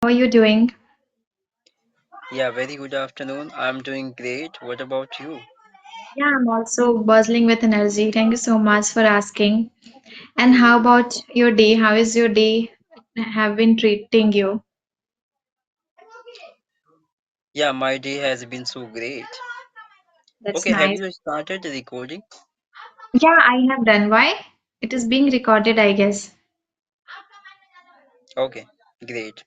are you doing? Yeah, very good afternoon. I'm doing great. What about you? Yeah, I'm also buzzing with energy. Thank you so much for asking. And how about your day? How is your day have been treating you? Yeah, my day has been so great. That's Okay, have nice. you started the recording? Yeah, I have done. Why? It is being recorded, I guess. Okay, great.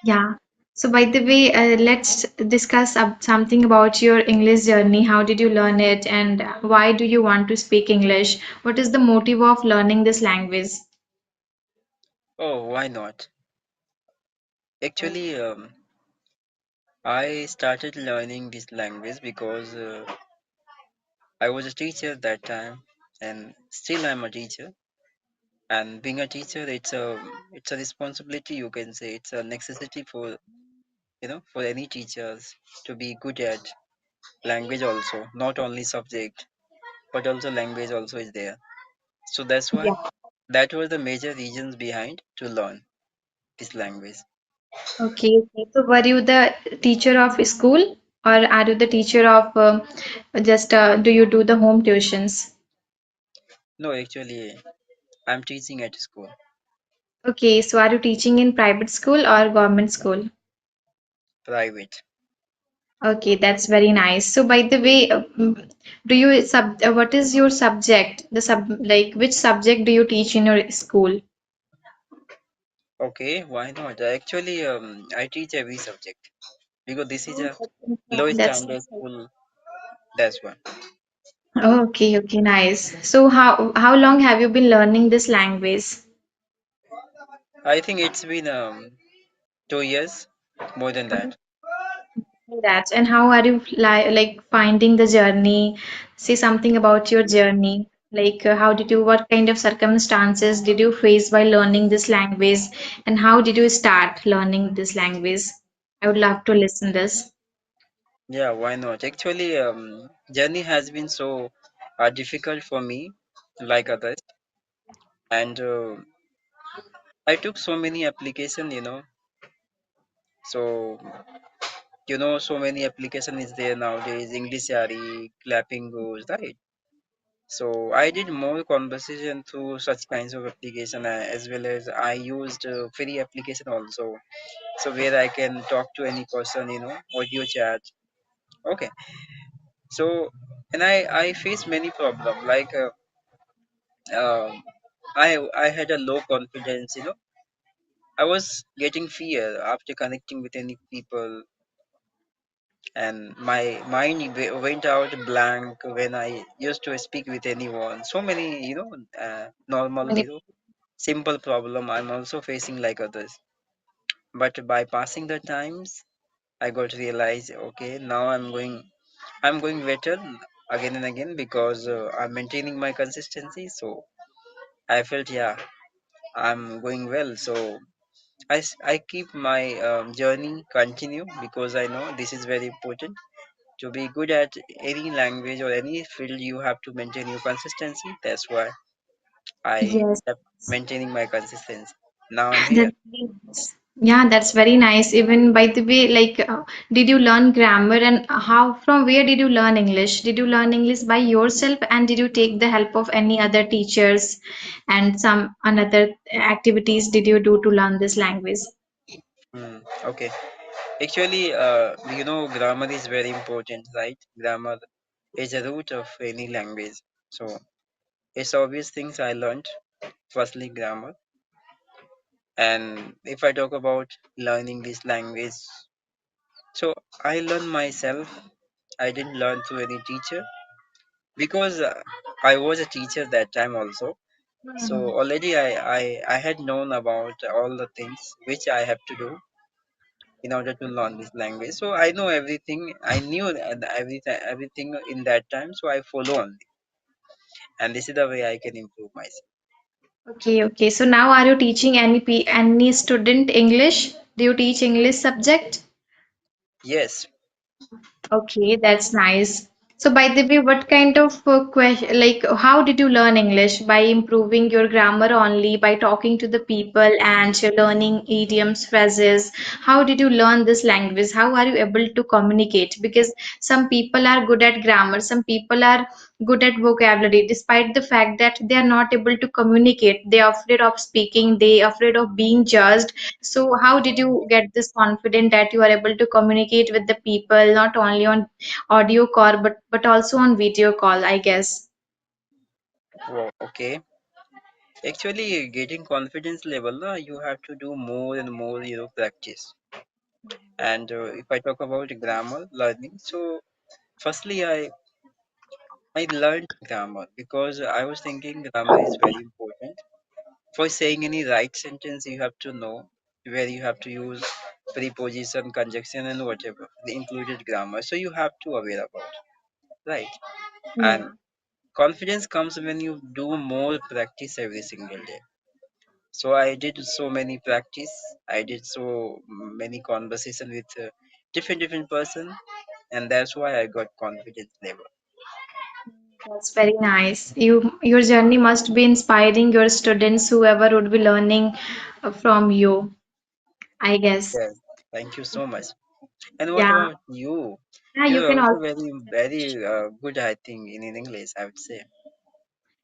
Yeah. So, by the way, let's discuss something about your English journey. How did you learn it, and why do you want to speak English? What is the motive of learning this language? Oh, why not? Actually, I started learning this language because I was a teacher that time, and still I'm a teacher. And being a teacher, it's a responsibility. You can say it's a necessity for for any teachers to be good at language also, not only subject, but also language also is there. So that's why that were the major reasons behind to learn this language. Okay, okay. So were you the teacher of school or are you the teacher of just do you do the home tuitions? No, actually, I'm teaching at school, Okay, so are you teaching in private school or government school? private. Okay, that's very nice. So by the way, do you what is your subject? The like which subject do you teach in your school? Okay, why not? Actually, I teach every subject because this is Oh, a low that's standard school. That's why. okay, okay, nice. So how long have you been learning this language? I think it's been 2 years, more than that. That and how are you like finding the journey? Say something about your journey. Like how did you, what kind of circumstances did you face while learning this language, and how did you start learning this language? I would love to listen this. Yeah, why not? Actually, journey has been so difficult for me, like others, and I took so many application, so so many application is there nowadays. English Yari, Clapping Goes, right? So I did more conversation through such kinds of application as well as I used free application also. So where I can talk to any person, audio chat. Okay. So and I face many problem like um I had a low confidence. I was getting fear after connecting with any people, and my mind went out blank when I used to speak with anyone. So many, normal, Many- simple problem I'm also facing like others. But by passing the times, I got to realize, okay, now I'm going better again and again because I'm maintaining my consistency. So I felt, yeah, I'm going well. So I keep my journey continue because I know this is very important. To be good at any language or any field, you have to maintain your consistency. That's why I Yes. kept maintaining my consistency. Now I'm here. That's very nice. Yeah, that's very nice. Even by the way, like, did you learn grammar and how, from where did you learn English? Did you learn English by yourself and did you take the help of any other teachers and some another activities did you do to learn this language? Okay. Actually, grammar is very important, right? Grammar is a root of any language. So it's obvious things I learned. Firstly, grammar. And if I talk about learning this language, so I learned myself. I didn't learn through any teacher because I was a teacher that time also. So Hmm. already I had known about all the things which I have to do in order to learn this language. So I know everything. I knew everything in that time. So I follow only, and this is the way I can improve myself. Okay, okay. So now are you teaching any student English? Do you teach English subject? Yes, Okay, that's nice. So, by the way, what kind of question, like, how did you learn English? By improving your grammar only, by talking to the people and learning idioms, phrases? How did you learn this language? How are you able to communicate? Because some people are good at grammar, some people are good at vocabulary, despite the fact that they are not able to communicate. They are afraid of speaking, they are afraid of being judged. So, how did you get this confident that you are able to communicate with the people, not only on audio call but also on video call, I guess? Wow, okay. Actually, getting confidence level, you have to do more and more, practice. And if I talk about grammar learning, so firstly, I learned grammar because I was thinking grammar is very important. For saying any right sentence, you have to know where you have to use preposition, conjunction, and whatever the included grammar. So you have to aware about, right? And Yeah. confidence comes when you do more practice every single day. So I did so many practice. I did so many conversation with different person, and that's why I got confidence level. That's very nice. Your journey must be inspiring your students, whoever would be learning from you, I guess. Yeah, thank you so much. And what Yeah. about you? Yeah, you You are can also also. very good, I think, in English, I would say.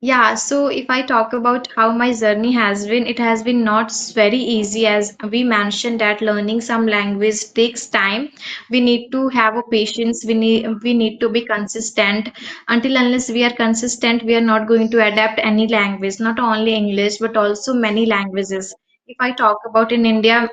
Yeah, so if I talk about how my journey has been, it has been not very easy, as we mentioned that learning some language takes time. We need to have a patience. We need to be consistent. Until unless we are consistent, we are not going to adapt any language, not only English but also many languages. If I talk about in India,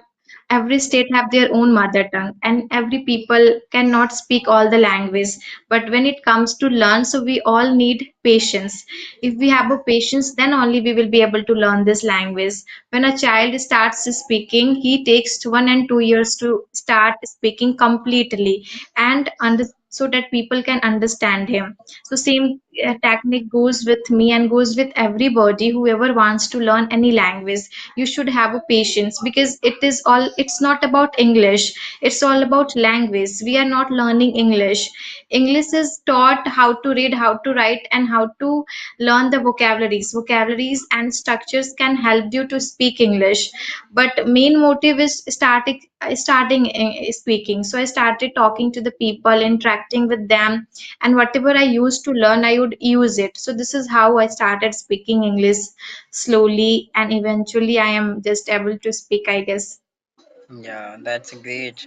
every state have their own mother tongue and every people cannot speak all the language, but when it comes to learn, so we all need patience. If we have a patience, then only we will be able to learn this language. When a child starts speaking, he takes 1 and 2 years to start speaking completely and so that people can understand him. So same technique goes with me and goes with everybody whoever wants to learn any language. You should have a patience, because it's not about English, it's all about language. We are not learning English. English is taught how to read, how to write, and how to learn the vocabularies and structures can help you to speak English. But main motive is starting speaking. So I started talking to the people, interacting with them, and whatever I used to learn, I would use it. So this is how I started speaking English slowly, and eventually I am just able to speak, I guess. Yeah, that's great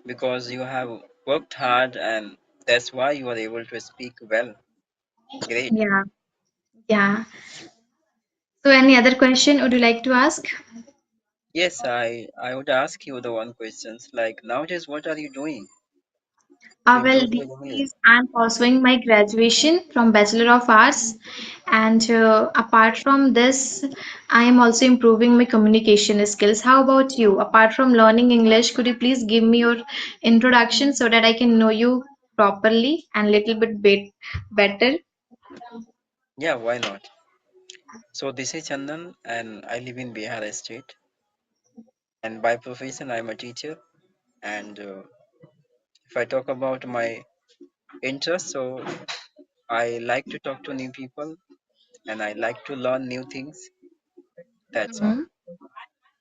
because you have worked hard and that's why you are able to speak well. Great. Yeah, yeah. So any other question would you like to ask? Yes, I would ask you the one questions like nowadays what are you doing to Well, improve these your English? days I'm pursuing my graduation from Bachelor of Arts, and apart from this, I am also improving my communication skills. How about you? Apart from learning English, could you please give me your introduction so that I can know you properly and little bit better? Yeah, why not? So this is Chandan and I live in Bihar state and by profession I'm a teacher and if I talk about my interest, so I like to talk to new people and I like to learn new things. That's all. Mhm.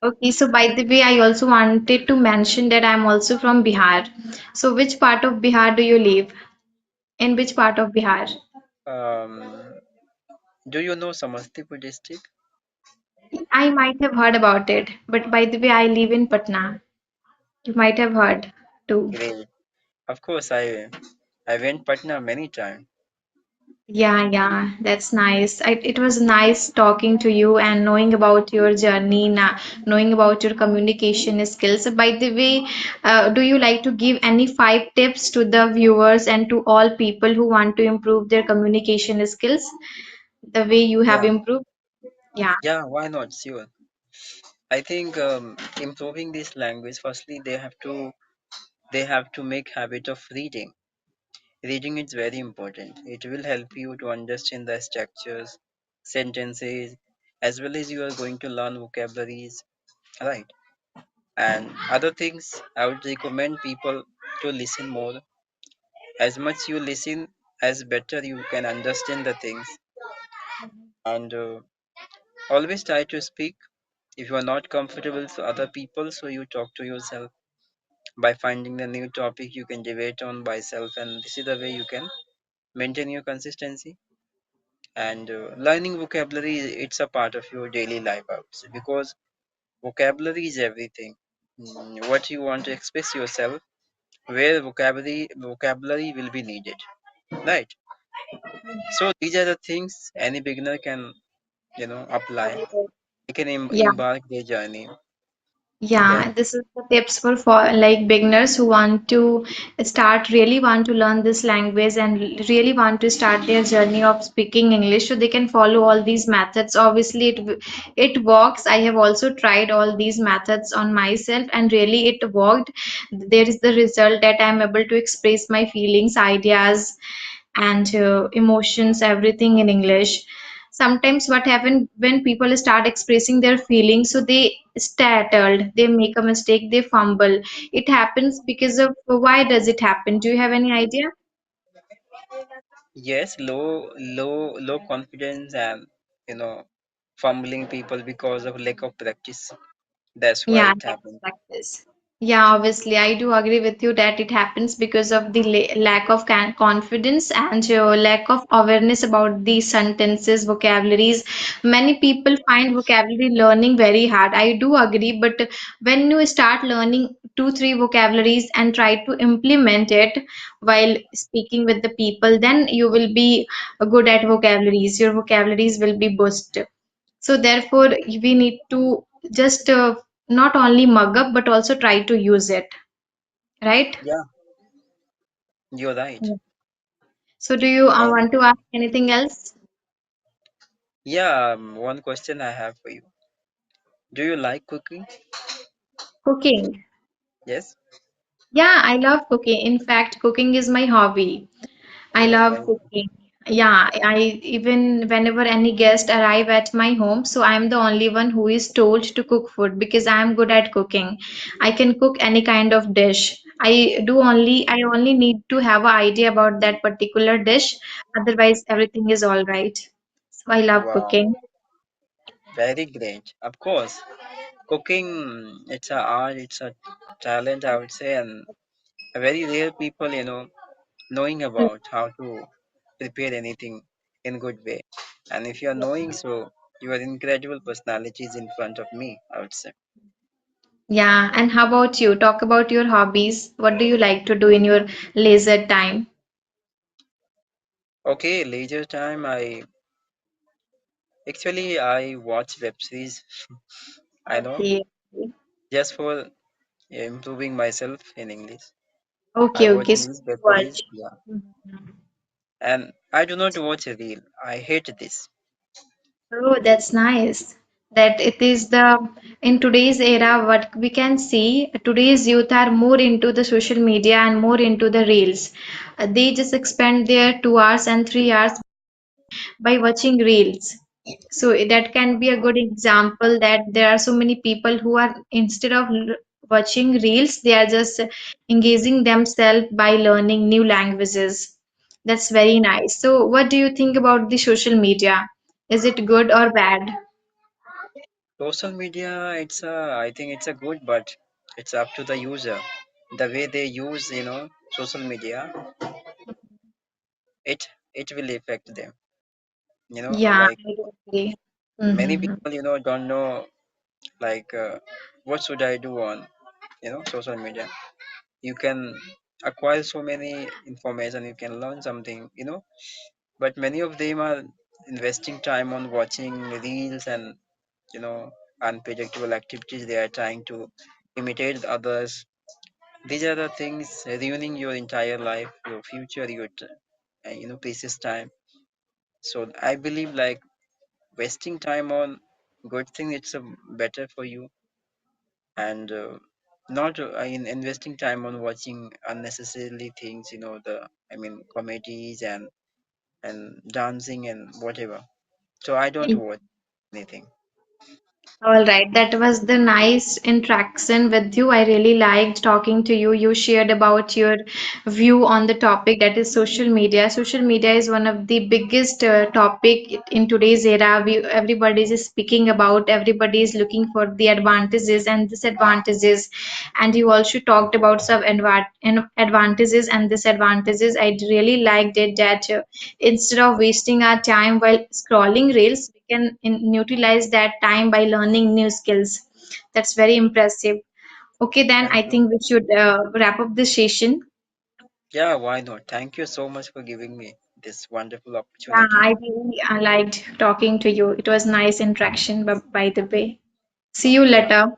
Okay, so by the way, I also wanted to mention that I'm also from Bihar. So which part of Bihar do you live? In which part of Bihar? Um, do you know Samastipur district? I might have heard about it, but by the way, I live in Patna. You might have heard too. Great. Of course, I went Patna many times. Yeah, yeah, that's nice. It was nice talking to you and knowing about your journey, knowing about your communication skills. By the way, do you like to give any 5 tips to the viewers and to all people who want to improve their communication skills the way you have Yeah, improved? Yeah. yeah. Why not? Sure. I think improving this language. Firstly, they have to make habit of reading. Reading is very important. It will help you to understand the structures, sentences, as well as you are going to learn vocabularies, right? And other things, I would recommend people to listen more As much you listen, as better you can understand the things. And always try to speak. If you are not comfortable with other people, so you talk to yourself. By finding the new topic, you can debate on by self, and this is the way you can maintain your consistency. And learning vocabulary, it's a part of your daily life, I would say, because vocabulary is everything. What you want to express yourself, where vocabulary will be needed, right? So these are the things any beginner can, apply. They can Yeah. embark their journey. Yeah, Then this is the tips for like beginners who want to really want to learn this language and really want to start their journey of speaking English. So they can follow all these methods. Obviously, it works. I have also tried all these methods on myself, and really it worked. There is the result that I'm able to express my feelings, ideas, and emotions, everything in English. Sometimes what happens when people start expressing their feelings, so they startled, they make a mistake, they fumble. It happens because of, why does it happen? Do you have any idea? yes, low confidence and fumbling people because of lack of practice. That's why Yeah, it lack happens. of practice. Yeah, obviously, I do agree with you that it happens because of the lack of confidence and lack of awareness about these sentences, vocabularies. Many people find vocabulary learning very hard. I do agree, but when you start learning two, three vocabularies and try to implement it while speaking with the people, then you will be good at vocabularies. Your vocabularies will be boosted. So therefore, we need to just not only mug up but also try to use it, right? Yeah, you're right. Mm. So do you And want to ask anything else? yeah, one question I have for you. Do you like cooking? Cooking. Yes. Yeah, I love cooking. In fact, cooking is my hobby. I Oh, love very good. cooking. Yeah, I even whenever any guest arrive at my home, so I'm the only one who is told to cook food because I am good at cooking. I can cook any kind of dish. I only need to have an idea about that particular dish. Otherwise, everything is all right. So I love Wow, cooking. very great. Of course, cooking, it's a art, it's a talent, I would say, and a very rare people, knowing about how to prepare anything in good way. And if you are knowing, so you are incredible personalities in front of me, I would say. Yeah, and how about you? Talk about your hobbies. What do you like to do in your leisure time? Okay, leisure time, I watch web series. I know, Okay. just for improving myself in English. I Okay, watch okay. So English web watch. series, yeah. And I do not watch a reel. I hate this. Oh, that's nice. That it is the in today's era, what we can see, today's youth are more into the social media and more into the reels. They just expend their 2 hours and 3 hours by watching reels. So that can be a good example that there are so many people who are instead of watching reels, they are just engaging themselves by learning new languages. That's very nice. So what do you think about the social media? Is it good or bad? Social media, I think it's a good, but it's up to the user. The way they use, social media, it will affect them. Yeah, Like I do agree. many Mm-hmm. people, don't know like what should I do on, social media. You can acquire so many information, you can learn something, but many of them are investing time on watching reels and you know unpredictable activities. They are trying to imitate others. These are the things ruining your entire life, your future, your precious time. So I believe like wasting time on good thing, it's a better for you. And not in investing time on watching unnecessarily things, the comedies and dancing and whatever. So I don't watch anything. All right, that was the nice interaction with you. I really liked talking to you. You shared about your view on the topic that is social media. Social media is one of the biggest topic in today's era. Everybody is speaking about. Everybody is looking for the advantages and disadvantages. And you also talked about some advantages and disadvantages. I really liked it that instead of wasting our time while scrolling reels, we can utilize that time by learning new skills. That's very impressive. Okay, then Yeah, I think we should wrap up this session. yeah, why not? Thank you so much for giving me this wonderful Yeah, opportunity. I really liked talking to you. It was nice interaction, by the way. See you Yeah, later.